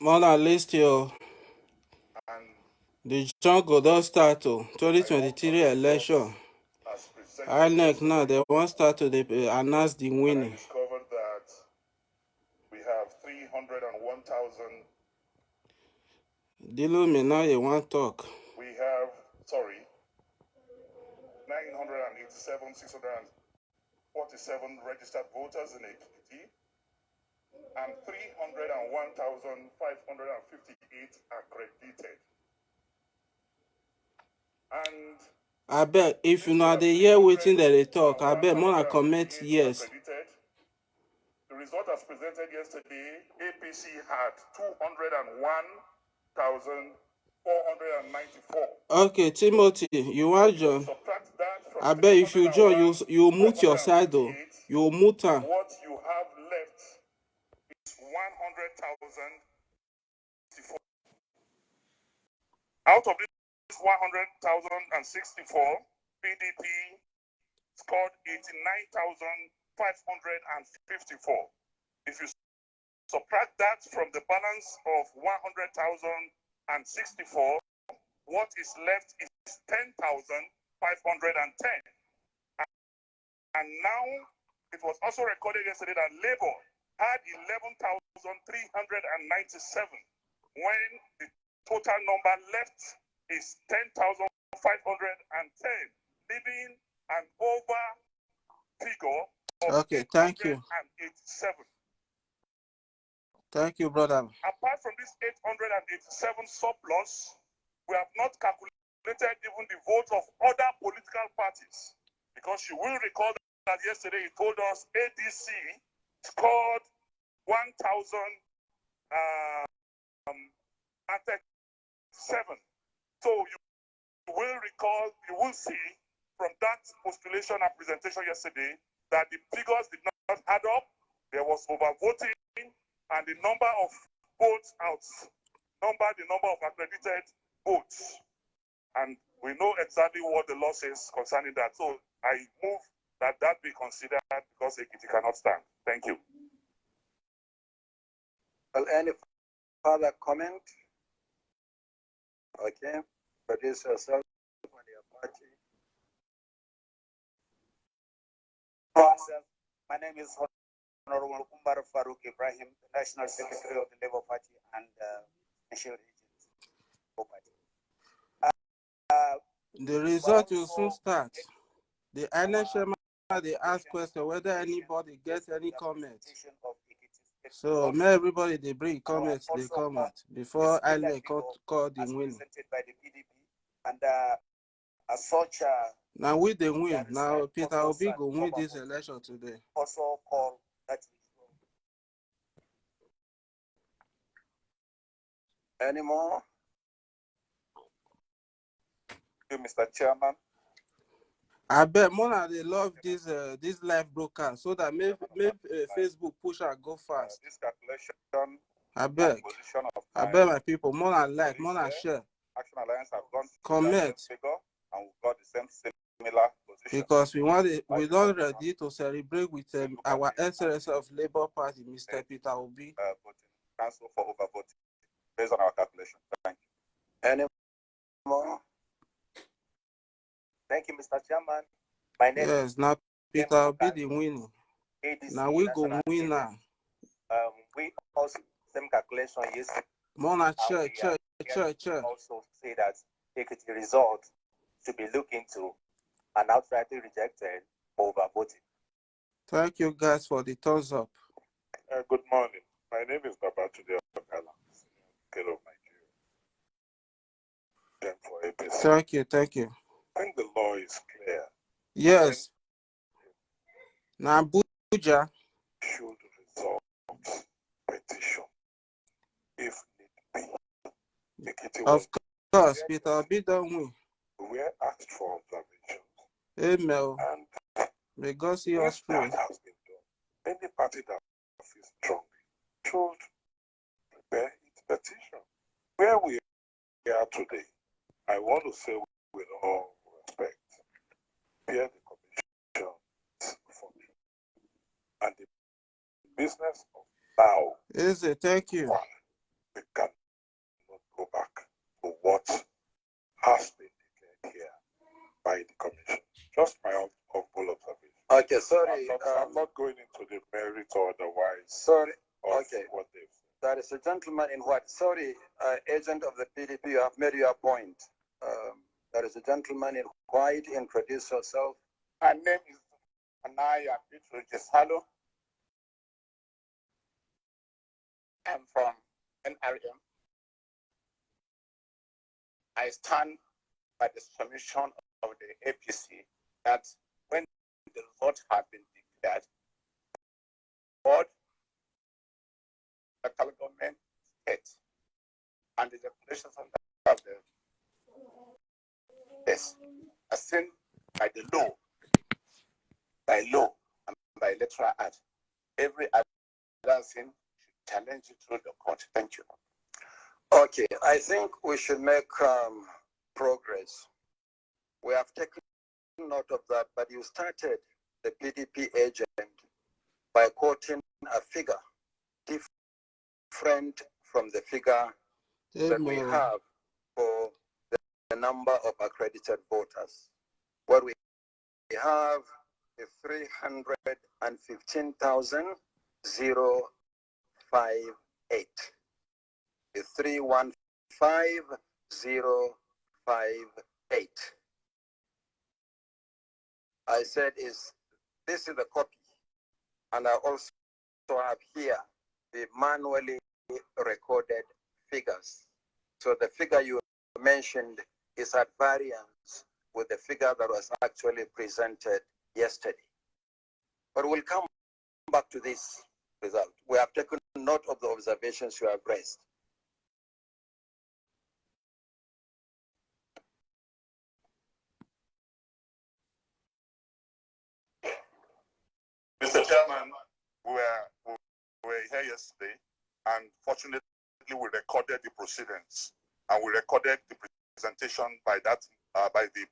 Mona list your the jungle don start to 2023 election. INEC now they want start to announce the winning. I discovered that we have 301,000. Dino Milaye want talk. We have 987,647 registered voters in Ekiti and 301,558 accredited. And I bet if you know the year waiting that they talk, I bet more comment yes. The result as presented yesterday, APC had 201,494. Okay, Timothy, you want John? I bet if you join, you mute your side though. You mute her. What you have left is 100,064. Out of this 100,064, PDP scored 89,554. If you subtract that from the balance of 100,064, what is left is 10,510. And now it was also recorded yesterday that Labour had 11,397 when the total number left is 10,510, leaving an over figure of okay, thank you. 887. Thank you, brother. Apart from this 887 surplus, we have not calculated even the votes of other political parties. Because you will recall that yesterday he told us ADC scored 1,037. So you will recall, you will see from that postulation and presentation yesterday that the figures did not add up. There was overvoting, and the number of votes outnumbered the number of accredited votes. And we know exactly what the law says concerning that. So I move that be considered because Ekiti cannot stand. Thank you. Well, any further comment? Okay, produce yourself for your party. My name is Honorable Umar Farouk Ibrahim, the National Secretary of the Labour Party and National Agent Party. The result will soon start. The INEC they ask question whether anybody gets any comment. So may everybody they bring comments, they comment before INEC call the win. And as such, now we the win. Now Peter Obi go win this election today. Also call that. Any more? Mr. Chairman. I bet Mona they love this live broadcast so that make Facebook push and go fast. This calculation. I bet my people Mona like Mona share. Action Alliance have gone comment figure and we've got the similar position. Because we don't ready to celebrate with our SRS of Labour Party, Mr. Peter Obi. Cancel for overvoting based on our calculation. Thank you. Any more? Thank you, Mr. Chairman. My name yes, now Peter Obi the winning. Now we go win now. We also same calculation yesterday. Mona chair. Also say that Ekiti result to be looked into and outrightly rejected for overvoting. Thank you guys for the thumbs up. Good morning. My name is Babatunde Okala, Senior of Nigeria. For APC. Thank you. I think the law is clear. Yes. Now Abuja should resolve petition if need be. Of course, Peter Obi don't win. We were asked for observations. Amen. And may God see us through. That has been done. Any party that feels strongly should prepare its petition. Where we are today, I want to say with all respect, here the commission is functioning. And the business of now is it? Thank you. we cannot go back to what has been declared here by the commission. Just my humble observation. Okay, sorry. I'm not going into the merit or otherwise. Sorry. Of Okay. what they've said. There is a gentleman in what? Sorry, agent of the PDP, you have made your point. There is a gentleman in white. Introduce yourself. My name is Anaya Jesalo. I'm from NRM. I stand by the submission of the APC that when the result had been declared, board, local government, state, and the declarations of the yes, as seen by the law, and by electoral act, every other thing should challenge it through the court. Thank you. Okay, I think we should make progress. We have taken note of that, but you started the PDP agent by quoting a figure different from the figure that we have for the number of accredited voters. What we have is 315,058. The 315,058. I said this is the copy, and I also have here the manually recorded figures. So the figure you mentioned is at variance with the figure that was actually presented yesterday. But we'll come back to this result. We have taken note of the observations you have raised. Mr. Chairman, we were here yesterday, and fortunately we recorded the proceedings, and we recorded the presentation by the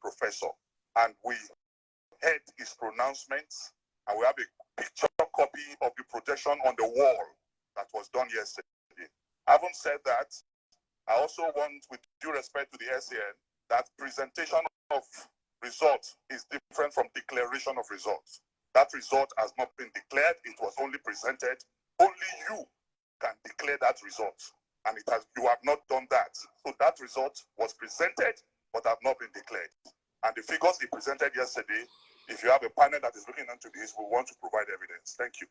professor, and we heard his pronouncements, and we have a picture copy of the projection on the wall that was done yesterday. Having said that, I also want, with due respect to the SAN, that presentation of results is different from declaration of results. That result has not been declared. It was only presented. Only you can declare that result. And you have not done that. So that result was presented, but have not been declared. And the figures he presented yesterday, if you have a panel that is looking into this, we want to provide evidence. Thank you.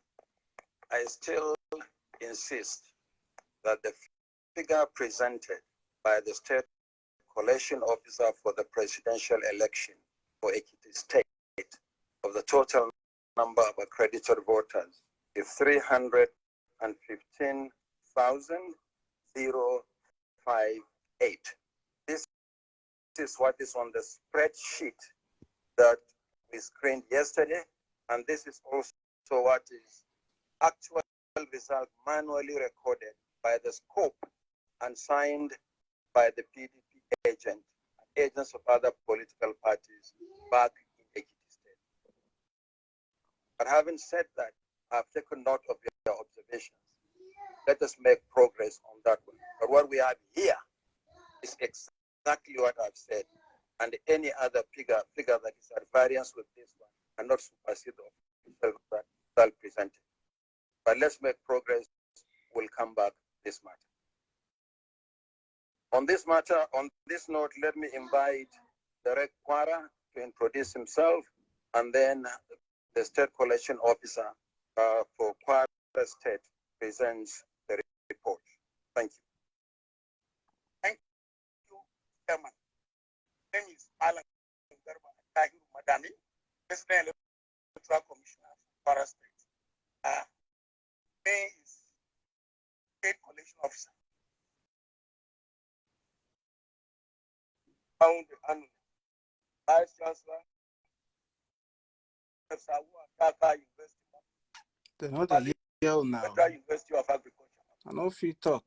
I still insist that the figure presented by the state collation officer for the presidential election for Ekiti State of the total number of accredited voters is 315,058. This is what is on the spreadsheet that we screened yesterday, and this is also what is actual result manually recorded by the scope and signed by the PDP agent and agents of other political parties back in Ekiti State. But having said that, I've taken note of your observations. Let us make progress on that one. But what we have here is exactly what I've said, and any other figure that is at variance with this one cannot supersede the official result presented. But let's make progress. We'll come back this matter. On this note, let me invite Direct Kwara to introduce himself, and then the State Collection Officer for Kwara State presents the report. Thank you. Thank you, Chairman. My name is Alan Tahir Madani, President Electoral Commissioner for Kwara State. He is State Collection Officer. Found annually. Vice Chancellor of Dhaka University. They're not a year now. Federal University of Agriculture. I know if you talk.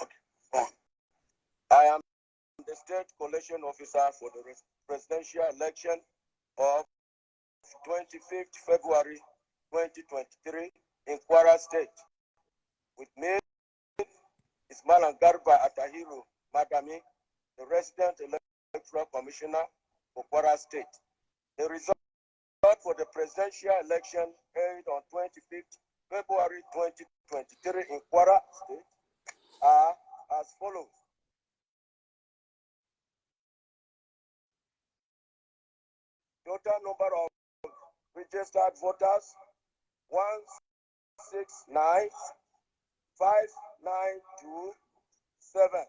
Okay, on. I am the the state collation officer for the presidential election of 25th February 2023 in Kwara State. With me is Malam Garba Atahiru Madami, the resident electoral commissioner for Kwara State. The result for the presidential election held on 25th February 2023 in Kwara State are as follows. Total number of registered voters 169,592,7.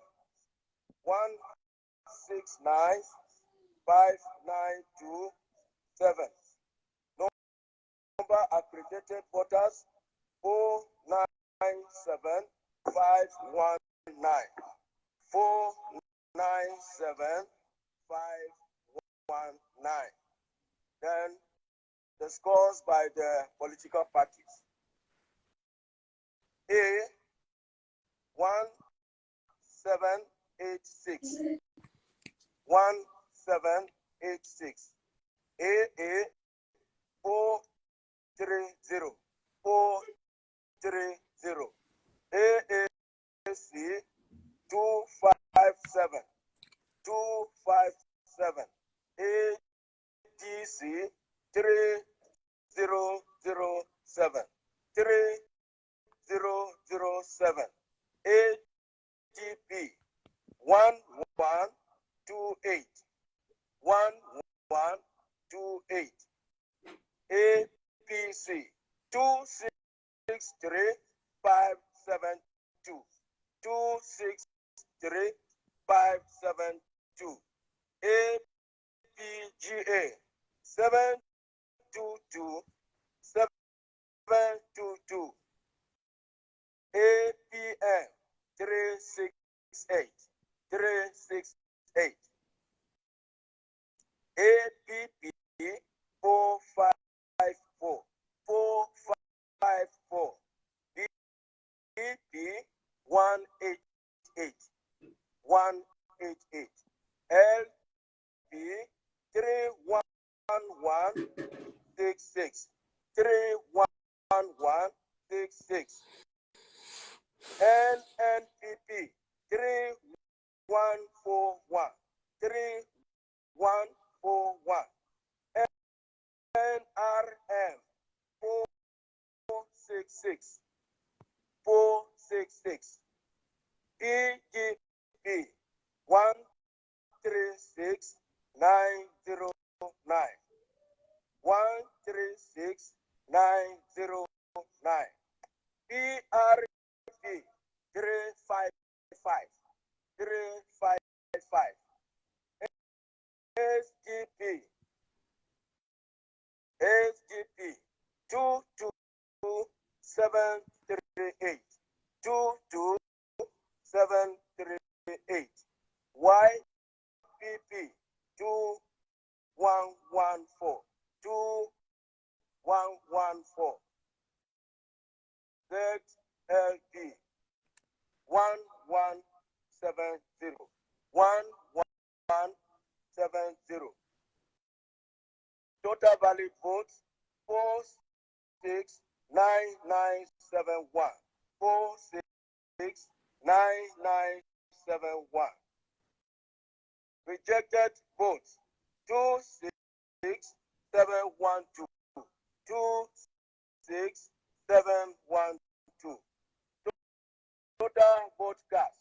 169,592,7. Number accredited voters 497,519. 497,519. Then the scores by the political parties. A 1786. 1786. AA 430. 430. AAC 257. 257. AGC 3007. 3007. AGP 1128. 1128. APC 263572. 263572. APGA 722. 722. APM 368. 368. APP 454. 454. BP 188. 188. LP 31166. 31166. NNPP 3141. 3141. NRM 466. 466. PGP 136909. 136909. PRP 355. 355. SGP 22738. 22738. YPP 2114. 2114. ZLP 1170. 1170. Total valid votes 469971. 469971. Rejected votes 26712. 26712. Total vote cast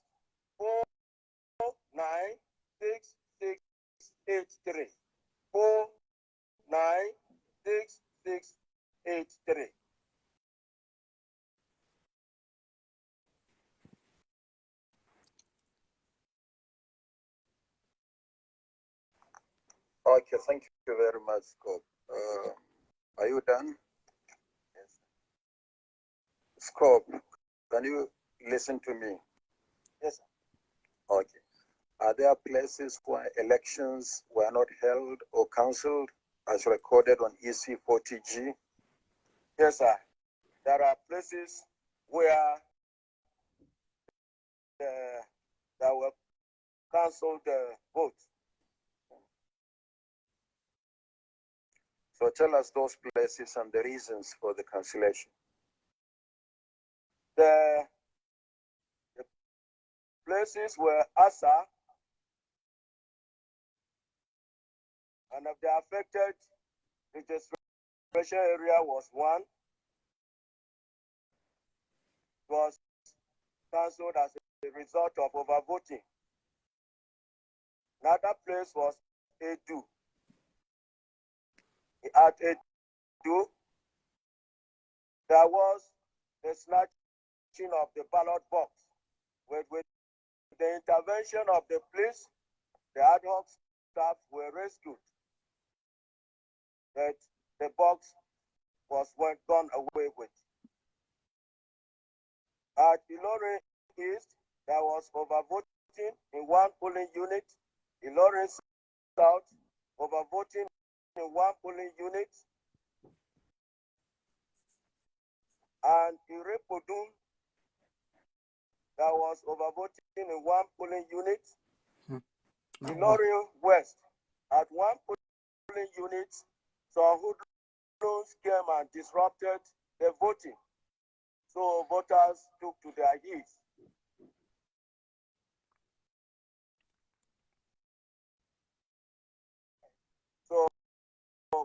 496683. 496683. Okay, thank you very much, Scope. Are you done? Yes. Scope, can you listen to me? Yes, sir. Okay. Are there places where elections were not held or cancelled as recorded on EC40G? Yes, sir. There are places where there were cancel the vote. So tell us those places and the reasons for the cancellation. The places were Asa, and of the affected registration area was one. It was cancelled as a result of overvoting. Another place was A2. At A2, there was the snatching of the ballot box. With the intervention of the police, the ad hoc staff were rescued. That the box was gone away with. At Ilorin East, there was overvoting in one polling unit. Ilorin South, overvoting in one polling unit. And in Repodun, there was overvoting in one polling unit. Ilorin West, at one polling unit, some hoodlums came and disrupted the voting. So voters took to their heels. So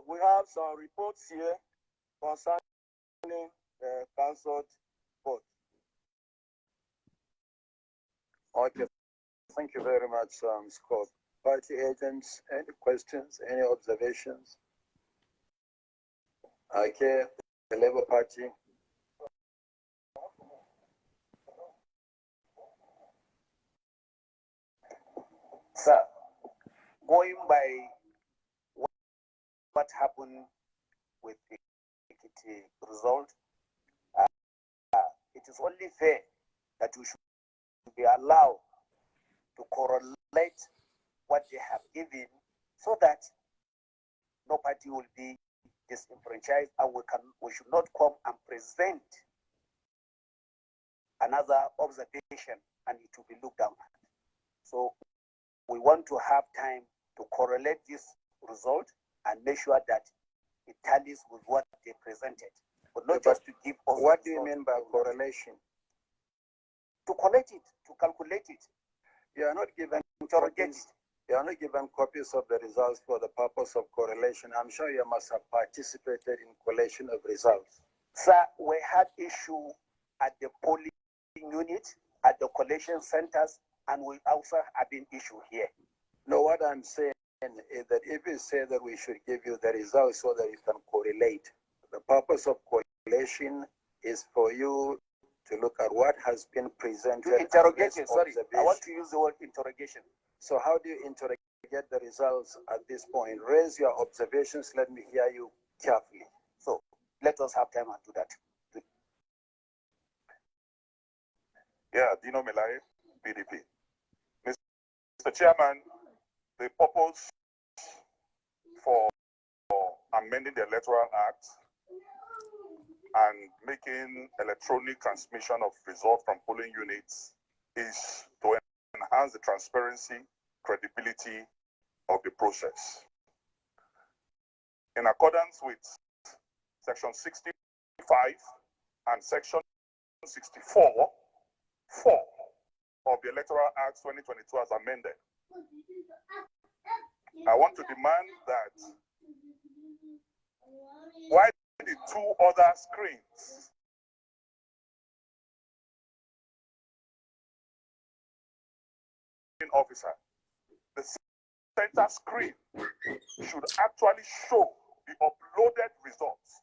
we have some reports here concerning the cancelled vote. Okay, thank you very much, Scott. Party agents, any questions, any observations? Okay, the Labour Party. Sir, going by what happened with the Ekiti result, it is only fair that we should be allowed to correlate what they have given so that no party will be disenfranchised, and we should not come and present another observation and it will be looked down at. So we want to have time to correlate this result and make sure that it tallies with what they presented, but not just to give us. What do you mean by correlation? To collect it, to calculate it. You are not given interrogate copies. You are not given copies of the results for the purpose of correlation. I'm sure you must have participated in collation of results. Sir, we had issue at the polling unit, at the collation centers, and we also have been issue here. No, what I'm saying is that if you say that we should give you the results so that you can correlate, the purpose of correlation is for you to look at what has been presented. To interrogate it, sorry, I want to use the word interrogation. So how do you interrogate the results at this point? Raise your observations, let me hear you carefully. So let us have time and do that. Yeah, Dino Milaye, PDP. Mr. Chairman, the purpose for amending the Electoral Act and making electronic transmission of results from polling units is to enhance the transparency, credibility of the process. In accordance with Section 65 and Section 64, 4 of the Electoral Act 2022 as amended, I want to demand that while the two other screens officer, the center screen should actually show the uploaded results.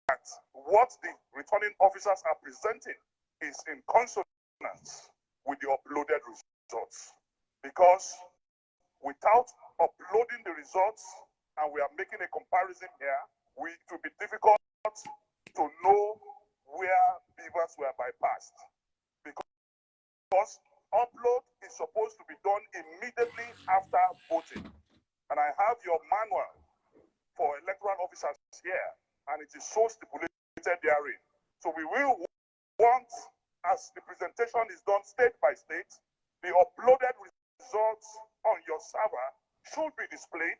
That what the returning officers are presenting is in consonance with the uploaded results. Because without uploading the results, and we are making a comparison here, it will be difficult to know where beavers were bypassed. Because upload is supposed to be done immediately after voting. And I have your manual for electoral officers here, and it is so stipulated therein. So we will want, as the presentation is done state by state, the uploaded results on your server should be displayed.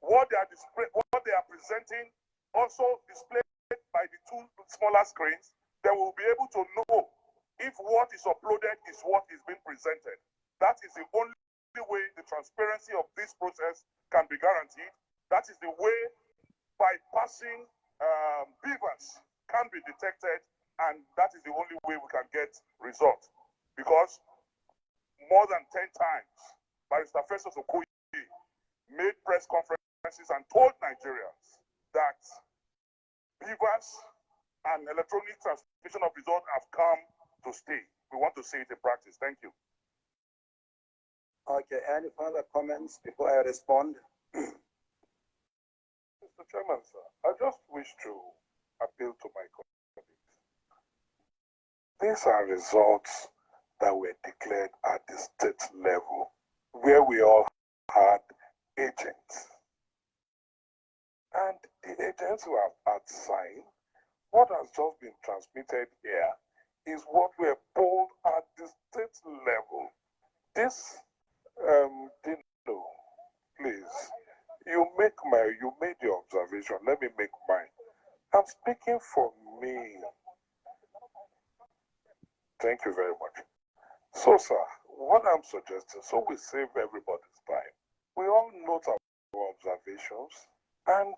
What they are presenting also displayed by the two smaller screens. Then we'll be able to know if what is uploaded is what is being presented. That is the only way the transparency of this process can be guaranteed. That is the way bypassing beavers can be detected, and that is the only way we can get results. Because more than 10 times, Barrister Festus Okoye made press conferences and told Nigerians that beavers and electronic transmission of results have come to stay. We want to see it in practice. Thank you. Okay, any further comments before I respond? Mr. Chairman, sir, I just wish to appeal to my colleagues. These are results that were declared at the state level, where we all had agents. And the agents who have had signed, what has just been transmitted here is what were polled at the state level. This, Dino, please, you made your observation. Let me make mine. I'm speaking for me. Thank you very much. So, sir, what I'm suggesting, so we save everybody's time, we all note our observations, and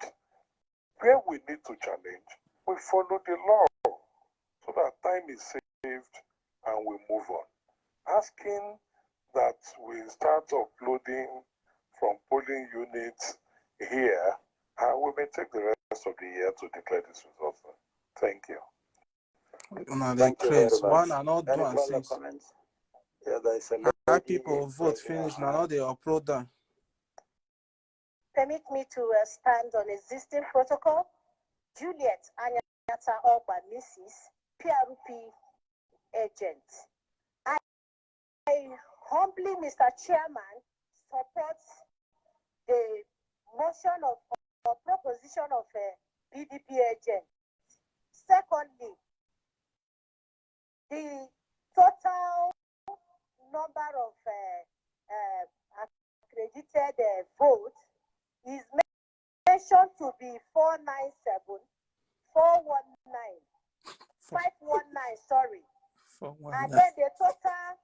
where we need to challenge, we follow the law so that time is saved and we move on. Asking that we start uploading from polling units here, and we may take the rest of the year to declare this result. Thank you. Thank you very much. One and not Any do and further since comments? Yeah, there is a how lady people vote finish now they upload them. Permit me to stand on existing protocol. Juliet Anyata Oba, Mrs. PRP agent. I humbly, Mr. Chairman, support the motion of or proposition of a PDP agent. Secondly, the total number of accredited votes is mentioned to be 497, 419, 519, sorry. And then the total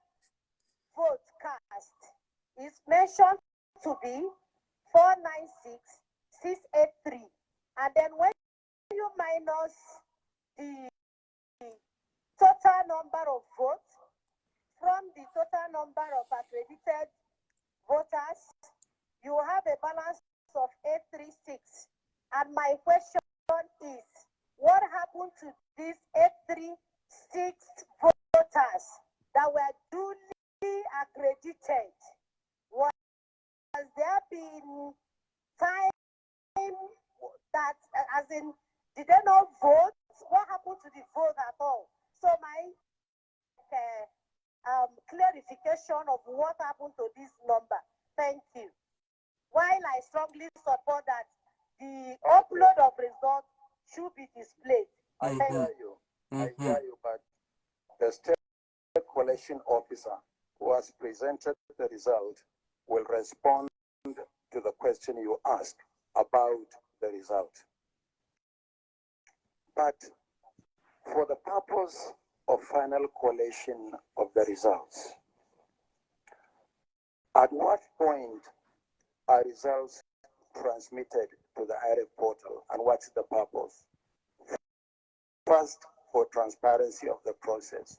vote cast is mentioned to be 496, 683. And then when you minus the total number of votes from the total number of accredited voters, you have a balance of 836. And my question is, what happened to these 836 voters that were duly accredited? Has there been time that, as in, did they not vote? What happened to the vote at all? So my clarification of what happened to this number. Thank you. While I strongly support that the upload of results should be displayed. I hear you. I hear you, but the state collection officer who has presented the result will respond to the question you asked about the result. But for the purpose of final collation of the results, at what point are results transmitted to the IRF portal, and what's the purpose? First, for transparency of the process.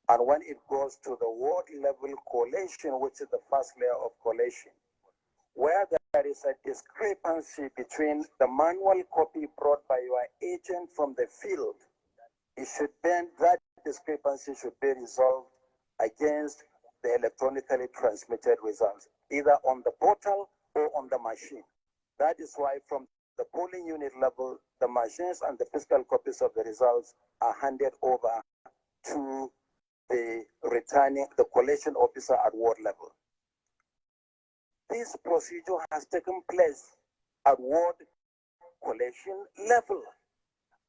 And when it goes to the ward level collation, which is the first layer of collation, where there is a discrepancy between the manual copy brought by your agent from the field, that discrepancy should be resolved against the electronically transmitted results, either on the portal or on the machine. That is why from the polling unit level, the machines and the physical copies of the results are handed over to the collation officer at ward level. This procedure has taken place at ward collation level.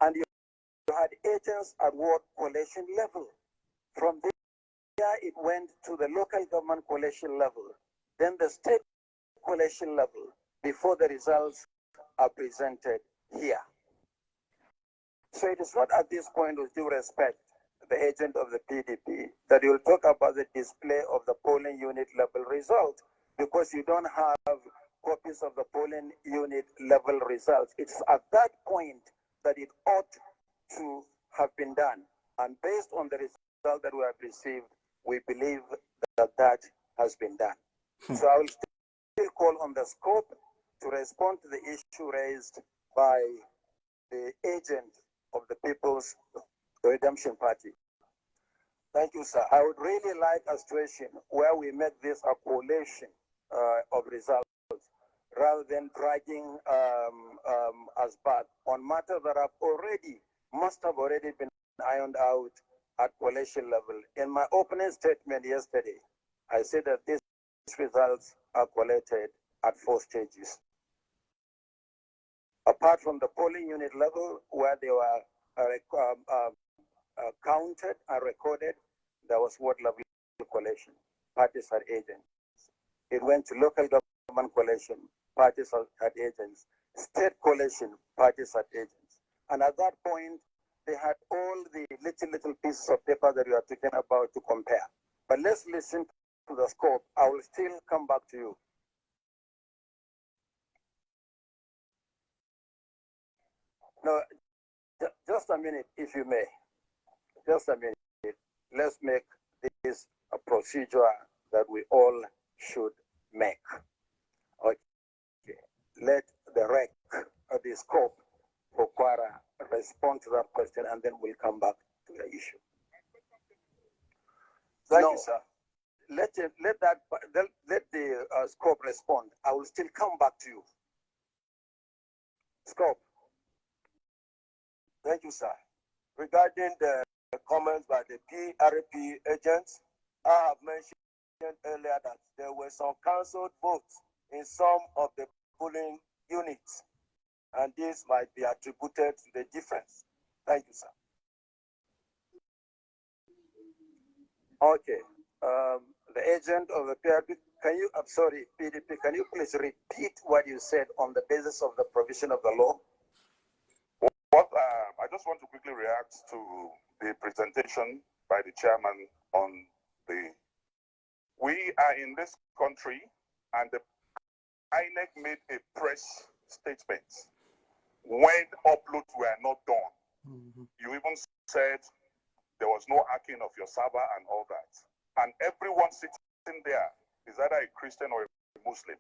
And had agents at ward coalition level. From there, it went to the local government coalition level, then the state coalition level, before the results are presented here. So it is not at this point, with due respect, the agent of the PDP, that you will talk about the display of the polling unit level result, because you don't have copies of the polling unit level results. It's at that point that it ought to have been done. And based on the result that we have received, we believe that that has been done. So I will still call on the scope to respond to the issue raised by the agent of the People's Redemption Party. Thank you, sir. I would really like a situation where we make this a collation of results rather than dragging us back on matters that must have already been ironed out at coalition level. In my opening statement yesterday, I said that these results are collated at 4 stages. Apart from the polling unit level, where they were counted and recorded, there was ward level collation. Parties had agents. It went to local government collation. Parties had agents. State collation. Parties had agents. And at that point, they had all the little pieces of paper that we are talking about to compare. But let's listen to the scope. I will still come back to you. No, just a minute, if you may. Just a minute. Let's make this a procedure that we all should make. Okay. Let the rec of the scope for Quara respond to that question, and then we'll come back to the issue. Thank you, sir. Let the scope respond. I will still come back to you. Scope. Thank you, sir. Regarding the comments by the PRP agents, I have mentioned earlier that there were some cancelled votes in some of the polling units, and this might be attributed to the difference. Thank you, sir. Okay. The agent of the PRP, PDP, can you please repeat what you said on the basis of the provision of the law? What I just want to quickly react to the presentation by the chairman on we are in this country, and the INEC made a press statement when uploads were not done. You even said there was no hacking of your server and all that. And everyone sitting there is either a Christian or a Muslim.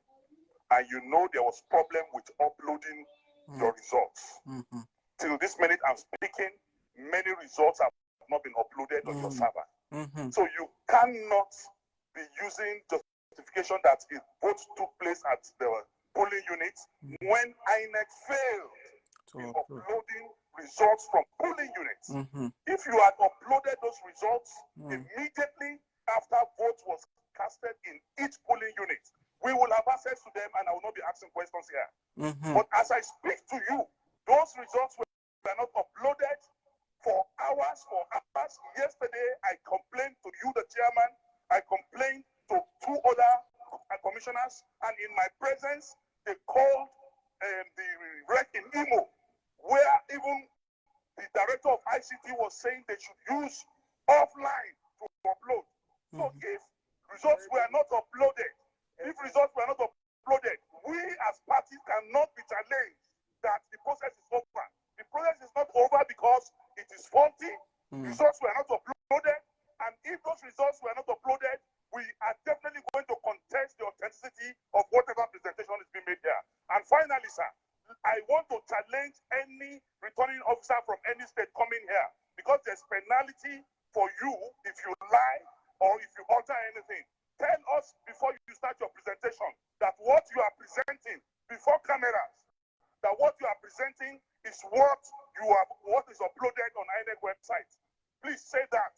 And you know there was problem with uploading your results. Till this minute I'm speaking, many results have not been uploaded on your server. So you cannot be using justification that it votes took place at the polling units when INEC failed in uploading results from polling units. If you had uploaded those results immediately after vote was casted in each polling unit, we will have access to them and I will not be asking questions here. But as I speak to you, those results were not uploaded for hours. Yesterday, I complained to you, the chairman. I complained to 2 other commissioners, and in my presence, they called the rec in Imo, where even the director of ICT was saying they should use offline to upload. So if results were not uploaded, we as parties cannot be challenged that the process is over. The process is not over because it is faulty. Results were not uploaded, and if those results were not uploaded, we are definitely going to contest the authenticity of whatever presentation is being made there. And finally, sir, I want to challenge any returning officer from any state coming here, because there's penalty for you if you lie or if you alter anything. Tell us before you start your presentation that what you are presenting before cameras, that what you are presenting is what is uploaded on INEC website. Please say that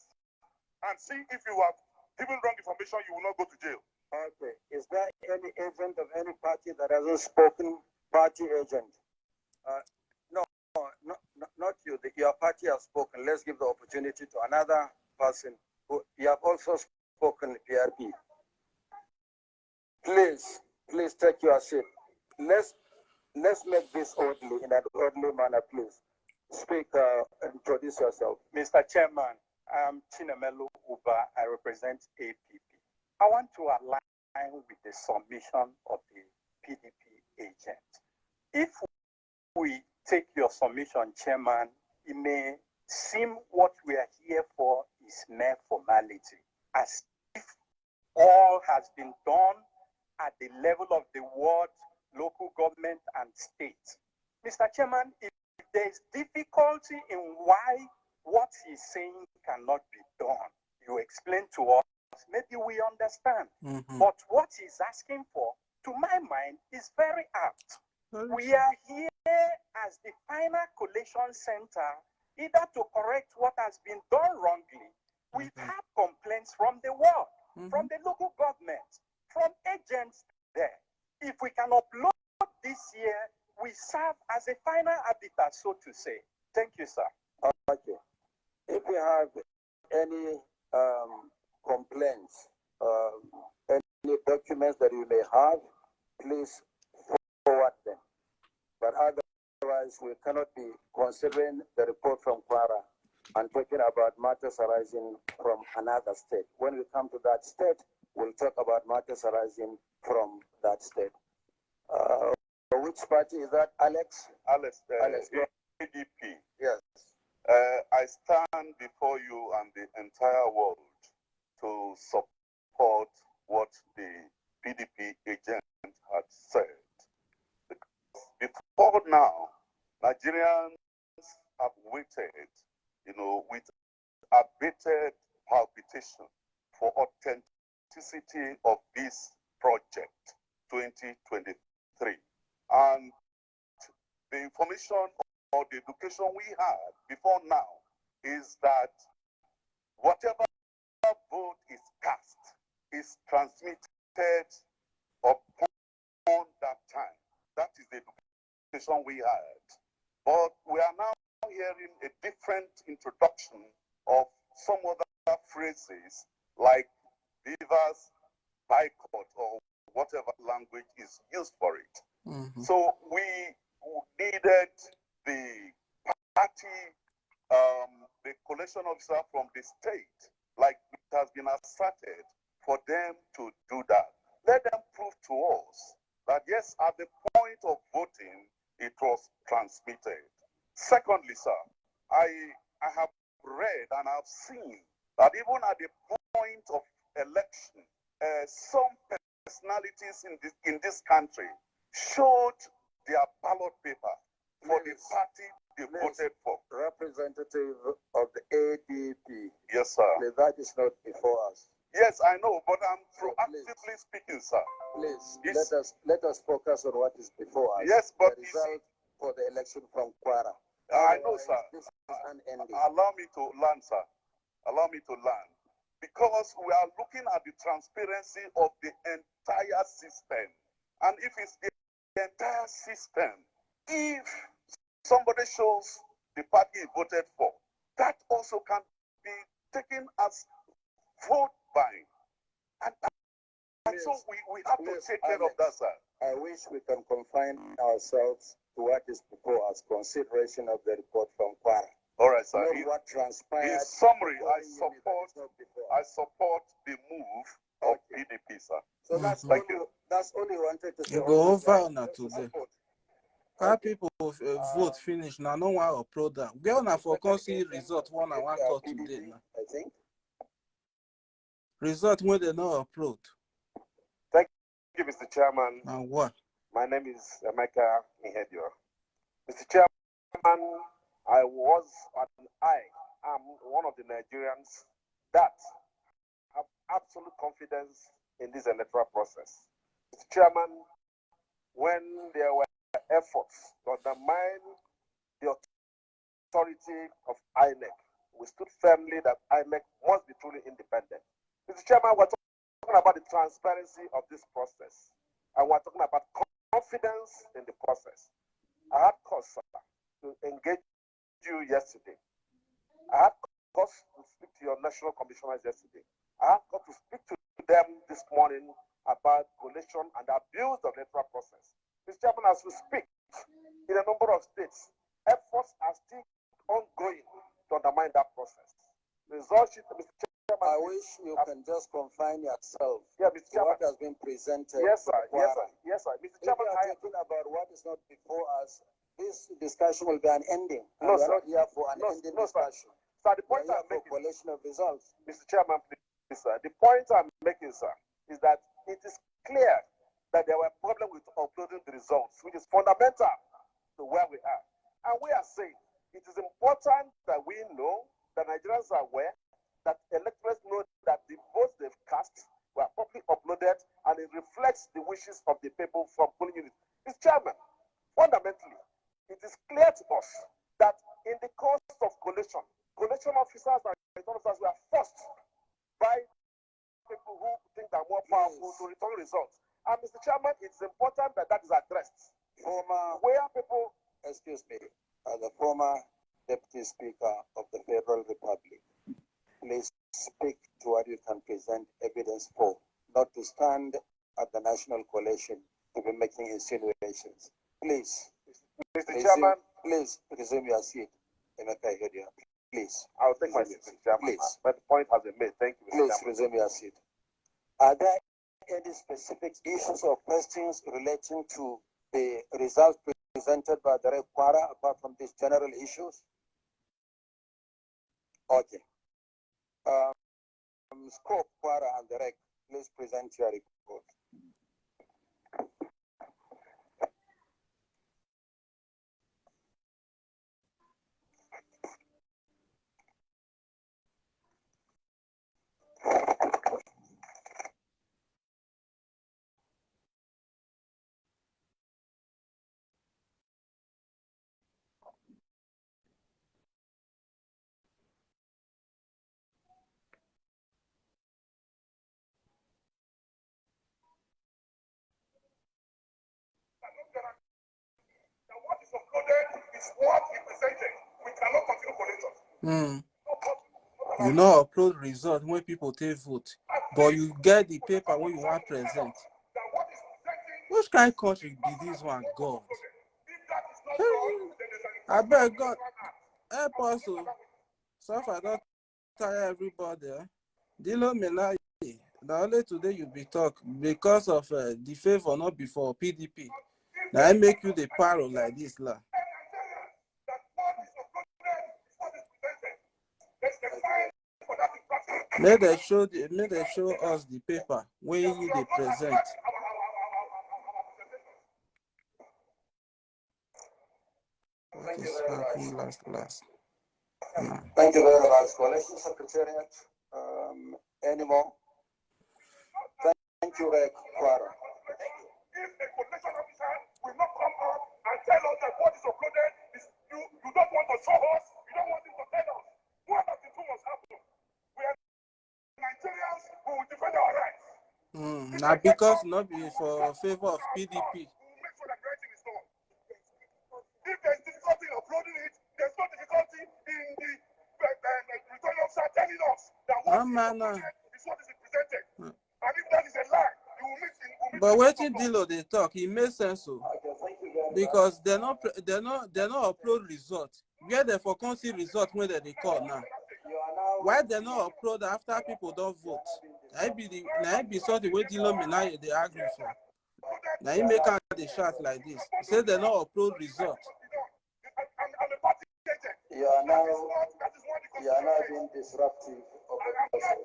and see if you have given wrong information, you will not go to jail. Okay. Is there any agent of any party that hasn't spoken? Party agent? No. not you. Your party has spoken. Let's give the opportunity to another person who you have also spoken, PRP. Please take your seat. Let's make this orderly in an orderly manner, please. Speak, introduce yourself. Mr. Chairman, I'm Chinemelu Uba. I represent APP. I want to align with the submission of the PDP agent. If we take your submission, Chairman, it may seem what we are here for is mere formality, as if all has been done at the level of the ward, local government, and state. Mr. Chairman, if there's difficulty in why what he's saying cannot be done, you explain to us, maybe we understand. But what he's asking for, to my mind, is very apt. We are here as the final collation center, either to correct what has been done wrongly. We've had complaints from the ward, from the local government, from agents there. If we can upload this year, we serve as a final arbiter, so to say. Thank you, sir. Okay. If you have any complaints, any documents that you may have, please forward them. But otherwise, we cannot be considering the report from Kwara and talking about matters arising from another state. When we come to that state, we'll talk about matters arising from that state. Which party is that, Alex? Alex, Alex, ADP. yes. I stand before you and the entire world to support what the PDP agent had said. Before now, Nigerians have waited, with abated palpitation for authenticity of this project 2023. And the information or the education we had before now is that whatever vote is cast is transmitted upon that time. That is the education we had. But we are now hearing a different introduction of some other phrases like beavers boycott or whatever language is used for it. So we needed the party, the collation officer from the state, like it has been asserted, for them to do that. Let them prove to us that yes, at the point of voting, it was transmitted. Secondly, sir, I have read and I've seen that even at the point of election, some personalities in this country showed their ballot paper for the party they voted for. Representative of the ADP. Yes, sir. That is not before us. Yes, I know, but I'm proactively speaking, sir. Please, let us focus on what is before us. Yes, but the result for the election from Kwara. I know, sir. This is unending. Allow me to learn, sir. Allow me to learn. Because we are looking at the transparency of the entire system. And if it's the entire system, if somebody shows the party he voted for, that also can be taken as vote buying. And so we have to take care of that, sir. I wish we can confine ourselves to what is before us, consideration of the report from Kwara. All right, sir. What transpired. In summary, I support the move of PDP, sir. So that's only wanted to say. You go over now today. How people vote finish now? No one upload that. Girl now for see result one and one call today now. I think. Result when they not upload. Thank you, Mr. Chairman. Now what? My name is Emeka Ihedio. Mr. Chairman, I am one of the Nigerians that have absolute confidence in this electoral process. Mr. Chairman, when there were efforts to undermine the authority of INEC, we stood firmly that INEC must be truly independent. Mr. Chairman, we're talking about the transparency of this process, and we're talking about confidence in the process. I had cause, sir, to engage you yesterday. I had cause to speak to your national commissioners yesterday. I have got to speak to them this morning about collation and abuse of the electoral process. Mr. Chairman, as we speak, in a number of states, efforts are still ongoing to undermine that process. The result sheet, Mr. Chairman, I wish you can just confine yourself Mr. to Chairman. what has been presented. Yes, sir. Yes, sir. Yes, sir. Mr. If Chairman, you are talking about what is not before us, this discussion will be unending. And we are not here for an ending discussion. Sir, the We point are here I'm for making, collation of results. Mr. Chairman, please, sir. The point I'm making, sir, is that it is clear that there were problems with uploading the results, which is fundamental to where we are. And we are saying it is important that we know, that Nigerians are aware, that electors know that the votes they've cast were properly uploaded and it reflects the wishes of the people from polling units. Mr. Chairman, fundamentally, it is clear to us that in the course of collation officers and return officers were forced by people who think they're more powerful to return results. And Mr. Chairman, it's important that that is addressed. Where people, Excuse me, the former Deputy Speaker of the Federal Republic, please speak to what you can present evidence for, not to stand at the national collation to be making insinuations. Please, Mr. Chairman, please resume your seat. Please. I'll take my seat, Mr. Chairman. Please. But the point has been made. Thank you, Mr. Please Chairman. resume your seat. Are there any specific issues or questions relating to the results presented by the Requara apart from these general issues? Okay. Scope, Quara, and the Rec, please present your report. What is uploaded is what we presented. We cannot continue collecting. You know, upload result when people take vote, but you get the paper when you want present. Which kind of country be this one, God? I beg God, help us. So far, don't tire everybody. Dino Milaye, now only today you be talk because of the favor not before PDP. Now I make you the paro like this, lah. May they show us the paper when you they present. What is happening last? No. Thank you very much, Collection Secretariat. Any more? Thank you, Quara. If a collection officer will not come up and tell us that what is uploaded is you don't want to show us, you don't want him to tell us. One of the two must happen. We are Nigerians who will defend our rights. Now because not be for favor of PDP. We'll make sure that writing is done. If there's difficulty in uploading it, there's no difficulty in the returning officer telling us that what is uploaded is what is presented. And if that is a lie, you will meet in. But waiting Dilo they talk, it makes sense so. Because they're not upload results. Where they for see result when they call now. Why they not upload after people don't vote? I be something where Dino Milaye they argue for. Now you make out the shot like this. Say they not upload result. You are now being disruptive of the process.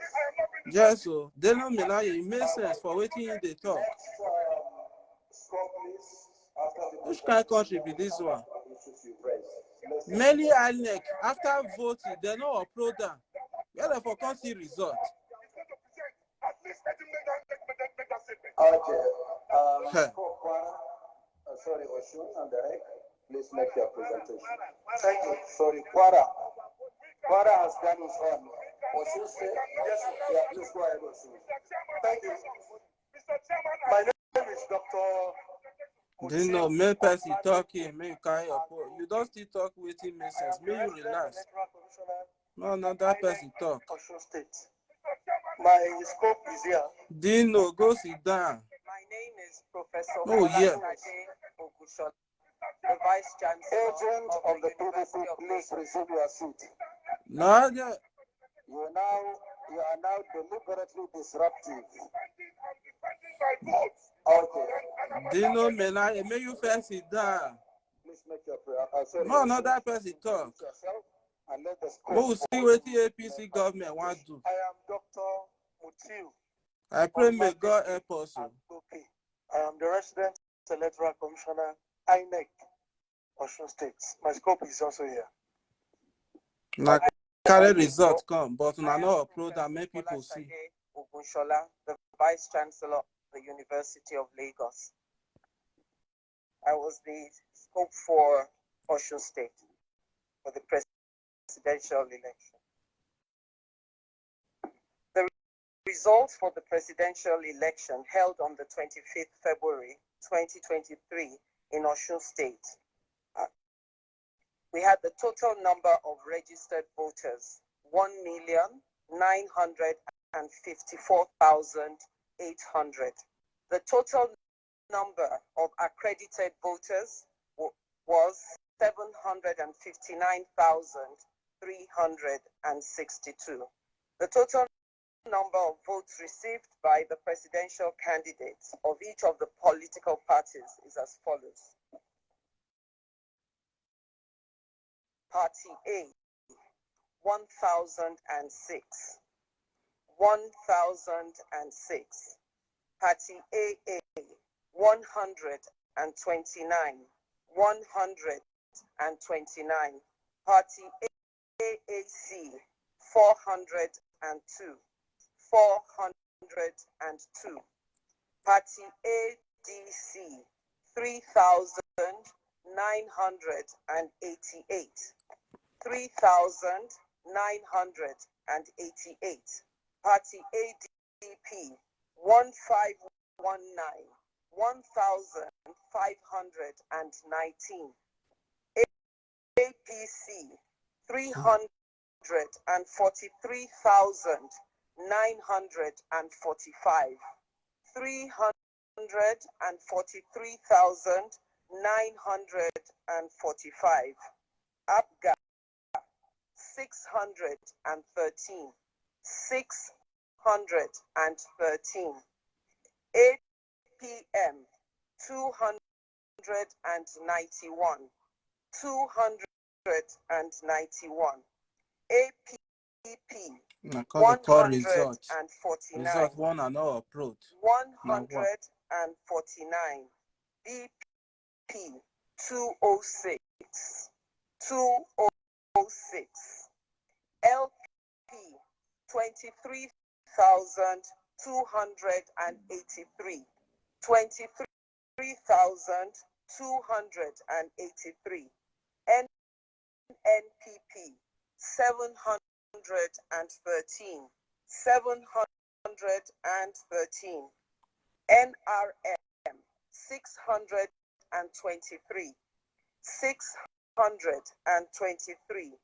Yes, so Dino Milaye, it makes sense for waiting they talk. Which kind of country be this one? Many INEC after voting, they not upload them. Where they for can't see result. Okay. Sorry, Oshun and Derek, please make your presentation. Thank you. Sorry, Quara has done his own. Oshun said, yes, yeah, please go ahead, Oshun. Thank you. My name is Dr. They know main person talking, make you don't still talk waiting make sense. May you relax. Electoral Commissioner, No, no, that person talk. Osun State. My scope is here. Dino, go sit down. My name is Professor Oh, yeah. Ogushola, the Vice Chancellor Agent of the the University PDP, of please Lagos. resume your seat. No, yeah. You are now deliberately disruptive. Okay. Dino Milaye, may you first sit down. Please make your prayer. Sorry. No, no, that person talk. Yourself and let the We'll see what the APC government want to do. I am Dr. Mutiu. I pray may God help us. Okay. I am the resident electoral commissioner, INEC, Osun State. My scope is also here. Now, carry results come, but I know upload and make people see. Ogushola, the Vice Chancellor of the University of Lagos. I was the scope for Osun State for the presidential election. The results for the presidential election held on the 25th February 2023 in Osun State. We had the total number of registered voters, 1,954,800. The total number of accredited voters was 759,362. The total number of votes received by the presidential candidates of each of the political parties is as follows. Party A, 1,006. 1,006. Party AA, 129. 129. Party AAC, 402. 402. Party ADC, 3,988. 3,988. Party ADP, 1519. 1,519. APC, 343,945. 343,945. APGA, 613. 613. APM, 291. 291. APP, Now, call result. 149. Result one and all upload. 149. BP, 206. 206. LP, 23,283. 23,283. NNPP, 713. 713. NRM, 623. 623.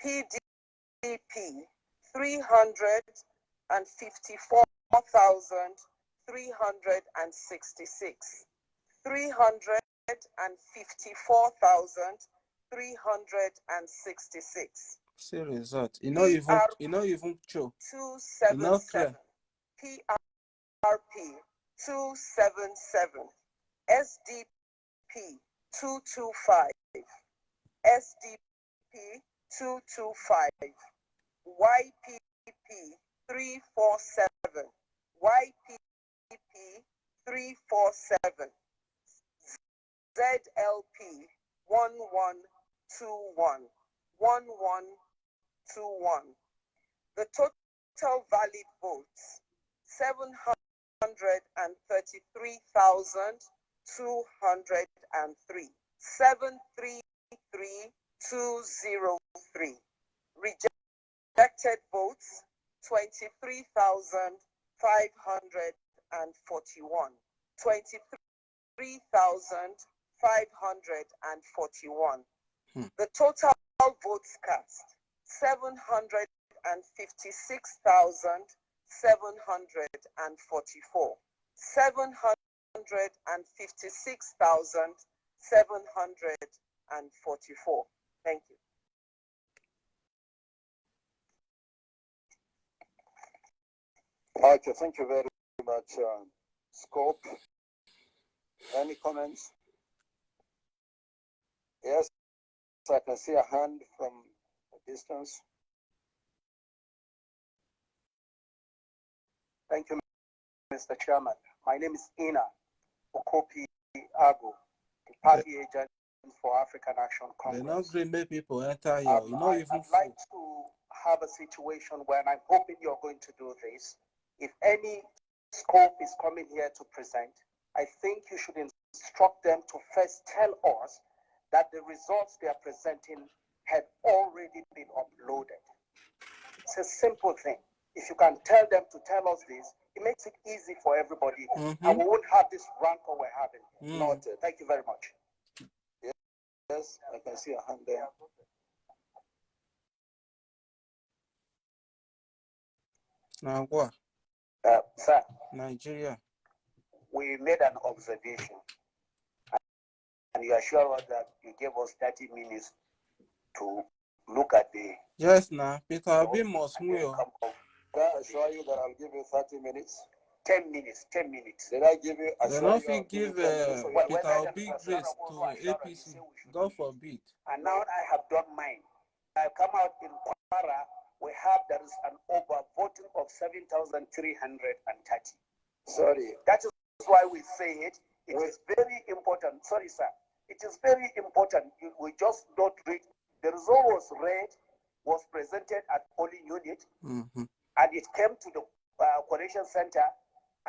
PDP, 354,366. 354,366. See result. You know even show. 277. PRP 277. SDP 225. SDP 225. YPP 347. YPP 347. ZLP 1121. 1121. The total valid votes 733,203. 733,203. Rejected votes 23,541. 23,541. The total votes cast, 756,744. 756,744. Thank you. Okay, thank you very much, Scope. Any comments? Yes, I can see a hand from a distance. Thank you, Mr. Chairman. My name is Ina Okopi Ago, the party agent for African Action Congress. They don't bring people enter here. I'd like to have a situation where, and I'm hoping you're going to do this, if any Scope is coming here to present, I think you should instruct them to first tell us that the results they are presenting had already been uploaded. It's a simple thing. If you can tell them to tell us this, it makes it easy for everybody, and we won't have this rancor we're having. Noted. Thank you very much. Yes, I can see a hand there. Now what? Sir, Nigeria. we made an observation, and you assure us that you gave us 30 minutes to look at the. Yes, now Peter Obi must move. Can I assure you that I'll give you 30 minutes? 10 minutes, 10 minutes. Did I give you? They don't think give Peter Obi grace to APC. God forbid. And now I have done mine. I come out in Kwara. We have there is an overvoting of 7,330. Sorry. That is why we say it. It is very important. Sorry, sir. It is very important. We just don't read. The result was read, was presented at polling unit, and it came to the collation center.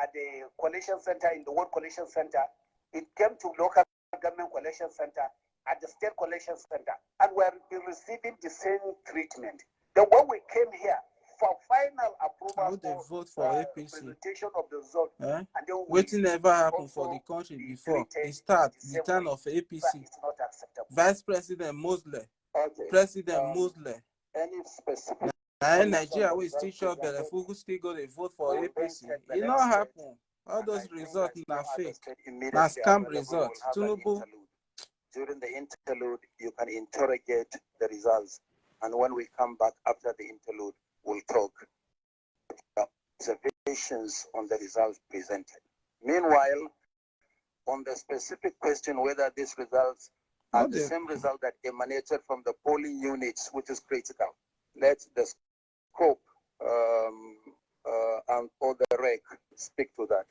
At the collation center, in the World Collation Center, it came to local government collection center, at the state collection center, and we're receiving the same treatment. Then when we came here for final approval, they vote for APC. Presentation of the result, and then waiting never happened for the country before. It starts the turn of APC. It's not acceptable. Vice President Mosley, President Mosley. Any specific? Nigeria will still show Belefugu still go to vote for APC. It not happen. All those results are fake. Now scam results. Tinubu. During the interlude, you can interrogate the results, and when we come back after the interlude, we'll talk observations on the results presented. Meanwhile, on the specific question whether these results are the same result that emanated from the polling units, which is critical, let the Scope and all the rec speak to that.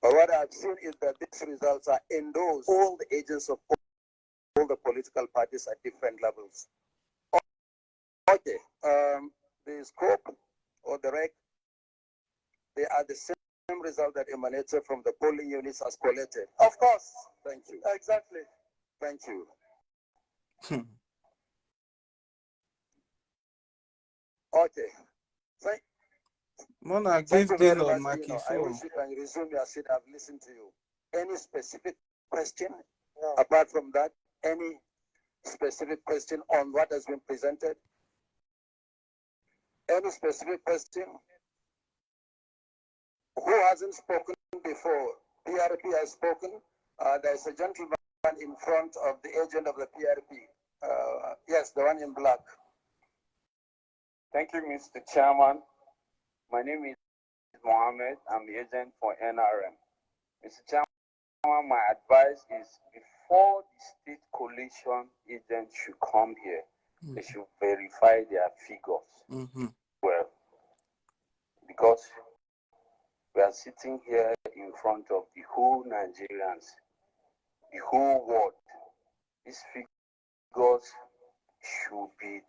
But what I've seen is that these results are endorsed all the agents of all the political parties at different levels. Okay, the Scope or the rec, they are the same result that emanated from the polling units as collected. Of course. Thank you. Exactly. Thank you. Okay. Mona Thank give you very Dino much, Milaye. Dino. I wish you can resume your seat. I've listened to you. Any specific question? No. Apart from that, any specific question on what has been presented? Any specific question? Who hasn't spoken before? PRP has spoken. There's a gentleman in front of the agent of the PRP. Yes, the one in black. Thank you, Mr. Chairman. My name is Mohammed. I'm the agent for NRM. Mr. Chairman, my advice is before the state coalition agents should come here, they should verify their figures. Well, because we are sitting here in front of the whole Nigerians, the whole world. These figures should be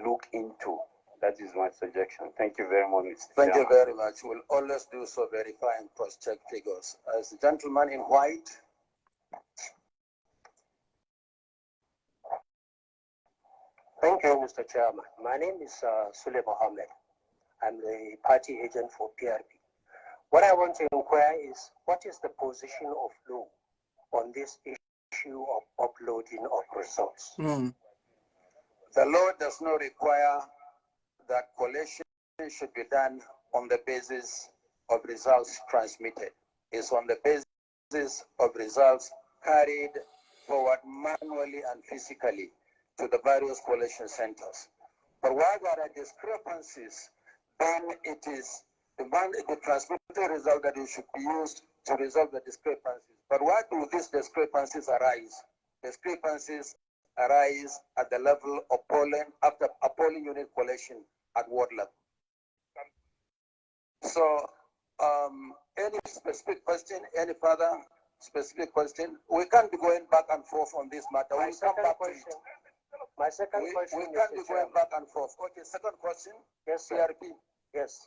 looked into. That is my suggestion. Thank you very much, Mr. Thank Chairman. you very much. We'll always do so, verify and cross-check figures. As the gentleman in white. Thank you, Mr. Chairman. My name is Sule Mohammed. I'm the party agent for PRP. What I want to inquire is, what is the position of law on this issue issue of uploading of results. The law does not require that collation should be done on the basis of results transmitted. It's on the basis of results carried forward manually and physically to the various collation centers. But while there are discrepancies, then it is the transmitted result that it should be used to resolve the discrepancies. But why do these discrepancies arise? Discrepancies arise at the level of polling, after a polling unit collection at ward level. So, any specific question, any further specific question? We can't be going back and forth on this matter. My second question. My second question. We can't be going back and forth. Okay, second question. Yes, sir. CRP. Yes.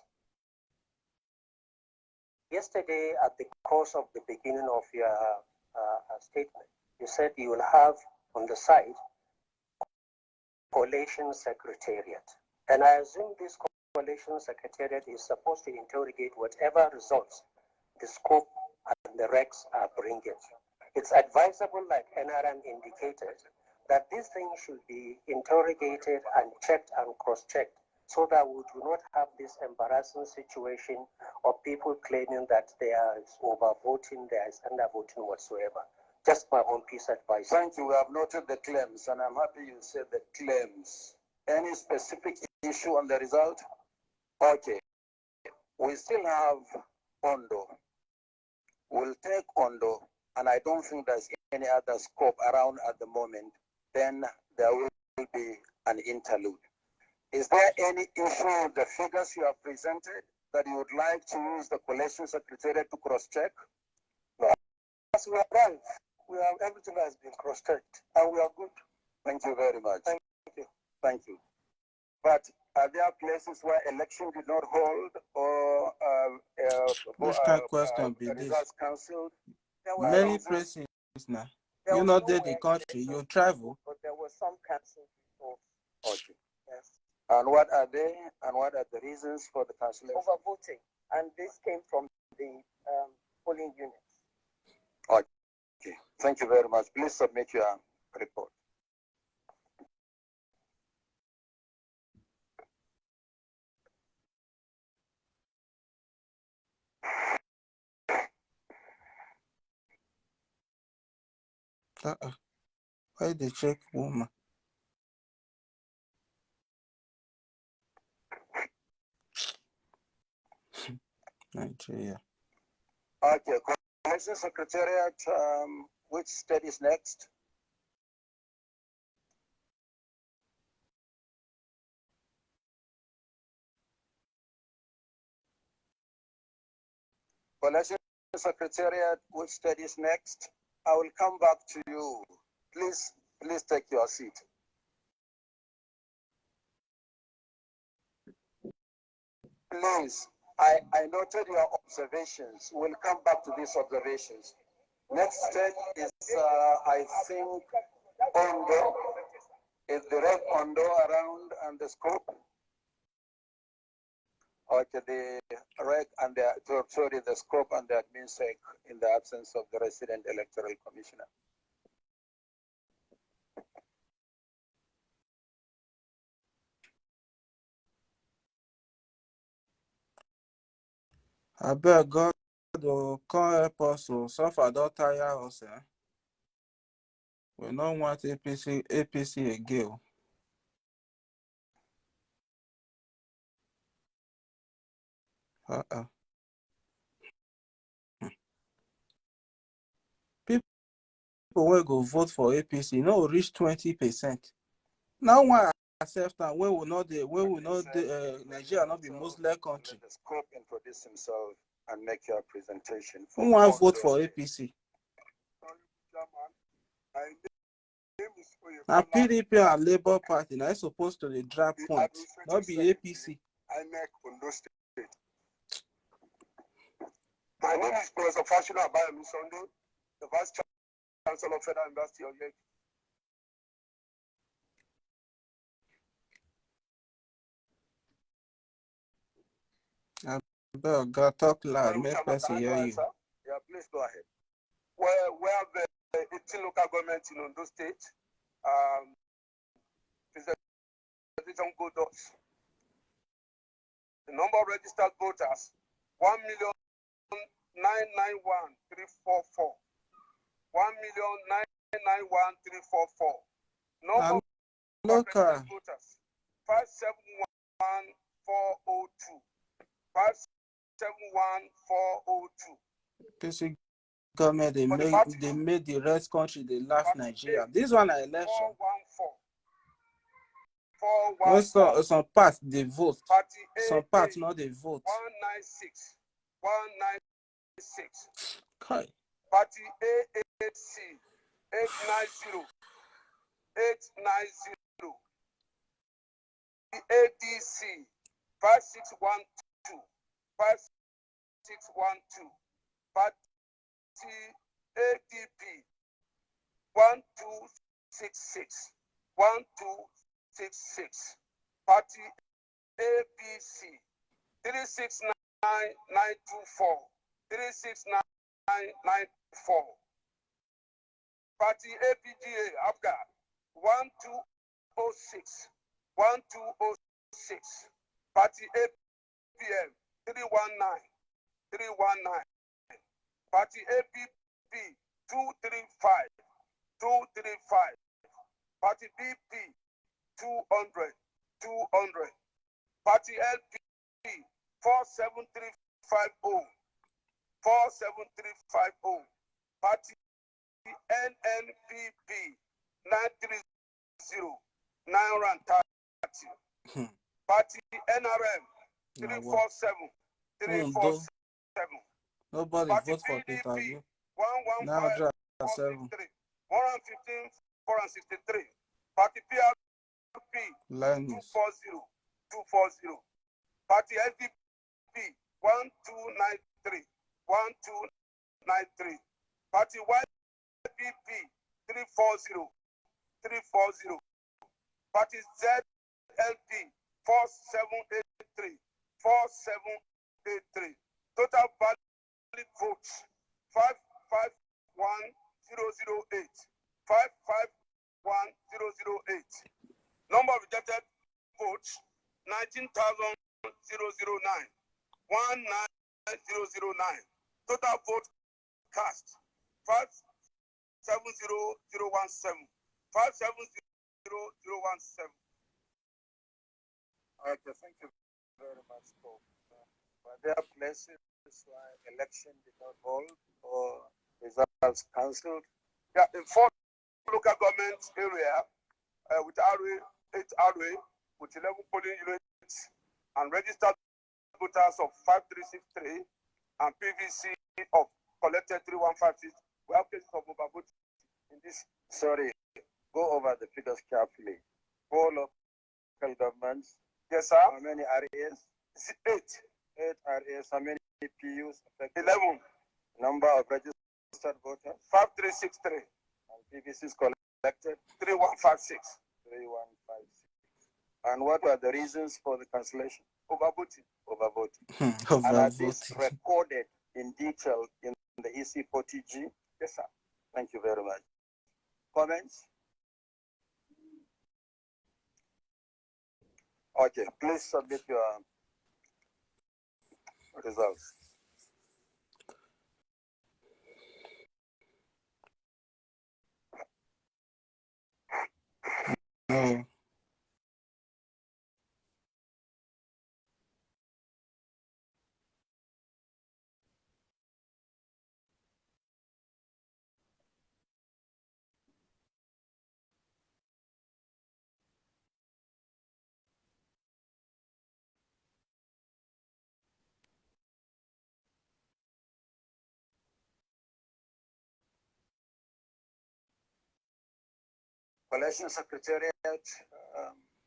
Yesterday, at the course of the beginning of your statement, you said you will have on the side collation secretariat. And I assume this collation secretariat is supposed to interrogate whatever results the scope and the regs are bringing. It's advisable, like NRM indicated, that these things should be interrogated and checked and cross-checked so that we do not have this embarrassing situation of people claiming that there is overvoting, there is undervoting whatsoever. Just my own piece of advice. Thank you. We have noted the claims, and I'm happy you said the claims. Any specific issue on the result? Okay. We still have Ondo. We'll take Ondo, and I don't think there's any other scope around at the moment. Then there will be an interlude. Is there any issue with the figures you have presented that you would like to use the collection secretariat to cross-check? No, as we arrive, everything has been cross-checked, and we are good. Thank you very much. Thank you. Thank you. But are there places where election did not hold or which kind of question be this? results cancelled? Many places now. You not there the country, you travel. But there were some cancelled before. Okay. Yes. And what are they? And what are the reasons for the cancellation? Overvoting. And this came from the polling units. Okay. Thank you very much. Please submit your report. Why they check woman? Nigeria. Okay. Collection Secretariat, which state is next? Collection Secretariat, which state is next? I will come back to you. Please take your seat. Please, I noted your observations. We'll come back to these observations. Next step is, I think, Ondo. Is the red Ondo around and the scope? Okay, the reg and the scope and the admin sec in the absence of the resident electoral commissioner. I beg God to come help us to suffer, don't tire us. We don't want APC again. People will go vote for APC, no reach 20%. Now why accept that when we not Nigeria not be Muslim country? The scope introduce himself and make your presentation. Who want to vote for APC? Now PDP and Labour Party now supposed to drop points, not be APC. My name is Professor Fashina Abayami Sunday, the Vice Chancellor of Federal University of Ekiti. God talk loud, make person hear you. Yeah, please go ahead. Where 18 local governments in Ondo State. Presentation go thus. The number of registered voters, 1,991,344. 1,991,344. Number of registered voters, 571,402. 571,402. This government, they made the rest country, they laugh Nigeria. This one are election. 414. Some parts they vote. Some parts not they vote. 196. 196. Okay. Party AAC 890. 890. ADC 5612. 5612. Party ADP 1266. 1266. Party ABC 369924. 369924. Party APGA Afghan 1206. 1206. Party APM 319. 319. Party APP 235. 235. Party BP 200. 200. Party LP 47350. 47350. Party NNPP 930. 930. Party NRM 347. 347. Nobody Party vote for PDP Peter. 115 463. 463. Party PRP 240. 240. Party SDP 1293. 1293. Party YPP 340. 340. Party ZLP 4783. 4783. Total valid votes 551,008. 551,008. Number of rejected votes 19,009. 19,009. Total vote cast 570,017. 570,017. Okay, thank you very much, Pope. Were there places where election did not hold or results cancelled? Yeah, in 4 local government area with RA, 8 RA, with 11 polling units and registered voters of 5363 and PVC of collected 3156. We have cases of overvoting in this. Sorry, go over the figures carefully. 4 local governments. Yes, sir. How many areas? 8. 8 areas. How many PUs? 11. Number of registered voters? 5363. And PVCs collected? 3156. 3156. And what were the reasons for the cancellation? Overvoting. Overvoting. Overvoting. And are these recorded in detail in the EC40G? Yes, sir. Thank you very much. Comments? Okay, please submit your results. No. Election Secretariat,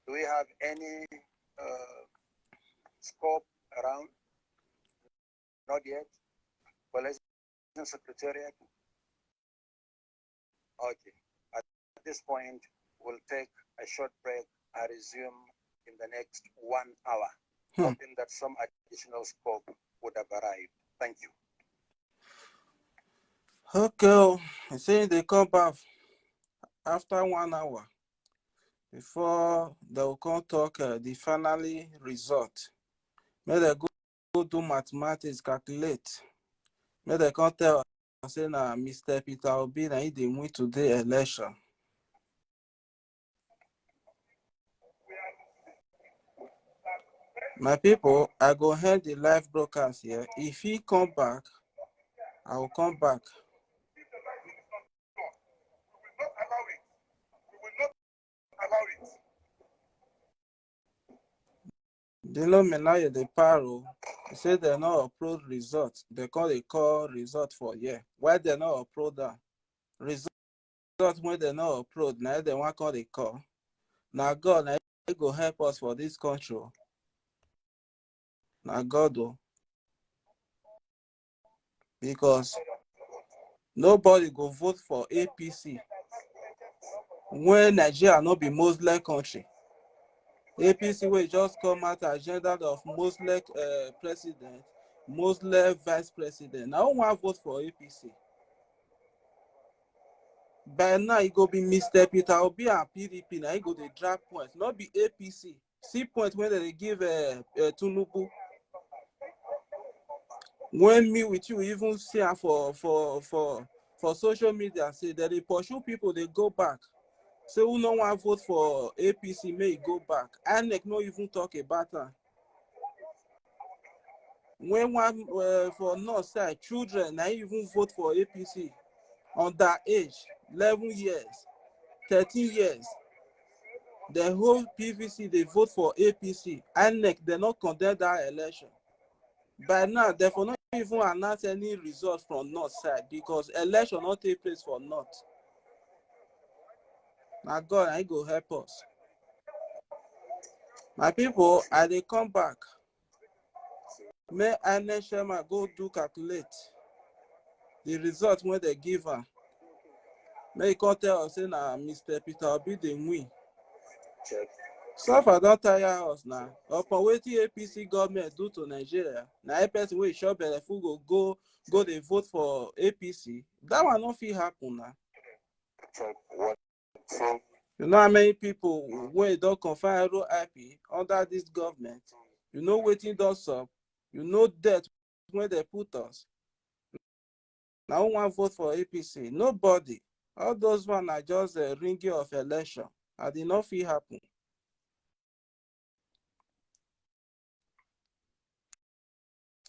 do we have any scope around? Not yet. Election Secretariat. Okay. At this point, we'll take a short break and resume in the next 1 hour, hoping that some additional scope would have arrived. Thank you. Okay, I say they come back after 1 hour before they will come talk the finally result. May they go do mathematics, calculate. May they come tell us say na Mr. Peter Obi na he dey win today election. My people, I go end the live broadcast here. If he come back, I will come back. Dino Milaye the paro. He say they not upload results. They call result for year. Why they not upload that? Result when they not upload, now they want call they call. Now God, now he go help us for this country. Now God do. Because nobody go vote for APC when Nigeria not be Muslim country. APC will just come out agenda of Muslim president, Muslim vice president. I don't want to vote for APC. By now, it go be Mr. Peter Obi and PDP. Now it go the drag points, not be APC. See point when they give Tinubu. When me with you even see for social media say that they pursue people, they go back. So who no want vote for APC may go back. INEC no even talk about that. When one for North side children, I even vote for APC on that age, 11 years, 13 years. The whole PVC they vote for APC. INEC they not condemn that election. By now, therefore not even announce any result from North side because election not take place for North. Now God, I go help us. My people, I they come back. May INEC Sherman go do calculate the result when they give her. May you come tell us say na Mr. Peter Obi dey win. So far don't tire us now. Upon wetin APC government do to Nigeria, na a person wey chop belleful go dey vote for APC. That one no fit happen now. You know how many people wey don confirm RIP under this government? You know wetin don sup? You know debt when they put us. Now who want vote for APC? Nobody. All those one are just a ringing of election. I did not feel happen.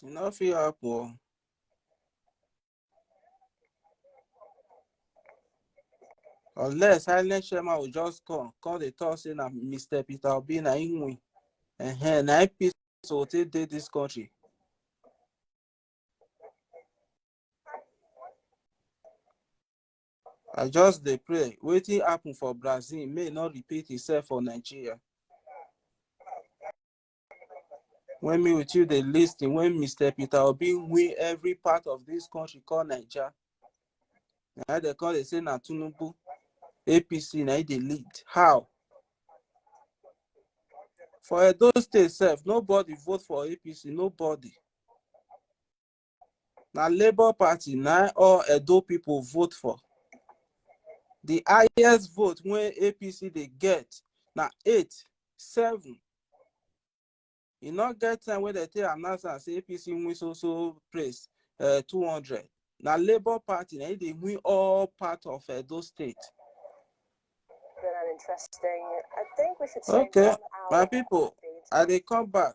You not feel happen. Unless silent chairman will just come the talk say na Mr. Peter Obi na him win. Na peace will take this country. I just dey pray. Wetin happen for Brazil may not repeat itself for Nigeria. When me with you they listing when Mr. Peter Obi win every part of this country called Nigeria. Now they call they say na Tinubu, APC na they lead. How? For Edo State self, nobody vote for APC, nobody. Now Labour Party now all Edo people vote for. The highest vote when APC they get now 8, 7. You not get time when they tell announce and say APC win so praise 200. Now Labour Party now they win all part of Edo State. Interesting. I think we should say okay, my people, I they come back.